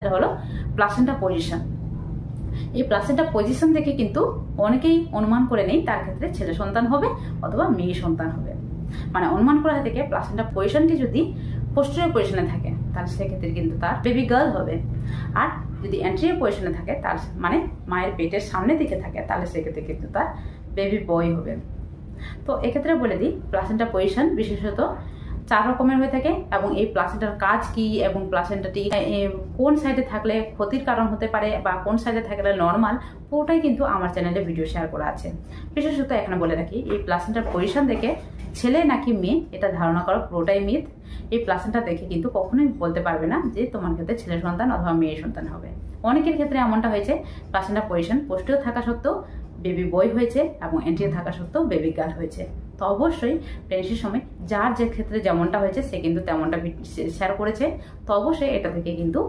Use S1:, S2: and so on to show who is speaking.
S1: এটা হলো placenta position. এই প্লাসেন্টা পজিশন দেখে কিন্তু অনেকেই অনুমান করে নেই তার ক্ষেত্রে ছেলে সন্তান হবে অথবা মেয়ে সন্তান হবে। মানে অনুমান করা থেকে প্লাসেন্টা পজিশনটি যদি পোস্টেরিয়র পজিশনে থাকে তাহলে সেক্ষেত্রে কিন্তু তার বেবি গার্ল হবে, আর যদি অ্যান্টেরিয়র পজিশনে থাকে তার মানে মায়ের পেটের সামনের দিকে থাকে তাহলে সেক্ষেত্রে কিন্তু তার বেবি বয় হবে। তো এক্ষেত্রে বলে দিই প্লাসেন্টা পজিশন বিশেষত 4 রকমের হয়ে থাকে এবং এই প্লাসেন্টার কাজ কি এবং প্লাসেন্টাটি কোন সাইডে থাকলে ক্ষতির কারণ হতে পারে বা কোন সাইডে থাকলে নর্মাল, পুরোটাই কিন্তু আমার চ্যানেলে ভিডিও শেয়ার করা আছে। বিশেষত এখানে বলে রাখি এই প্লাসেন্টার পজিশন দেখে ছেলে নাকি মেয়ে এটা ধারণা করা পুরোটাই মিথ। এই প্লাসেন্টা দেখে কিন্তু কখনোই বলতে পারবে না যে তোমার ক্ষেত্রে ছেলে সন্তান অথবা মেয়ে সন্তান হবে। অনেকের ক্ষেত্রে এমনটা হয়েছে প্লাসেন্টা পজিশন পোস্টেরিয়র থাকা সত্ত্বেও বেবি বয় হয়েছে এবং অ্যান্টেরিয়র থাকা সত্ত্বেও বেবি গার্ল হয়েছে। তো অবশ্যই প্রেগনেন্সির সময় যার যে ক্ষেত্রে যেমনটা হয়েছে সে কিন্তু তেমনটা শেয়ার করেছে। তো অবশ্যই এটা থেকে কিন্তু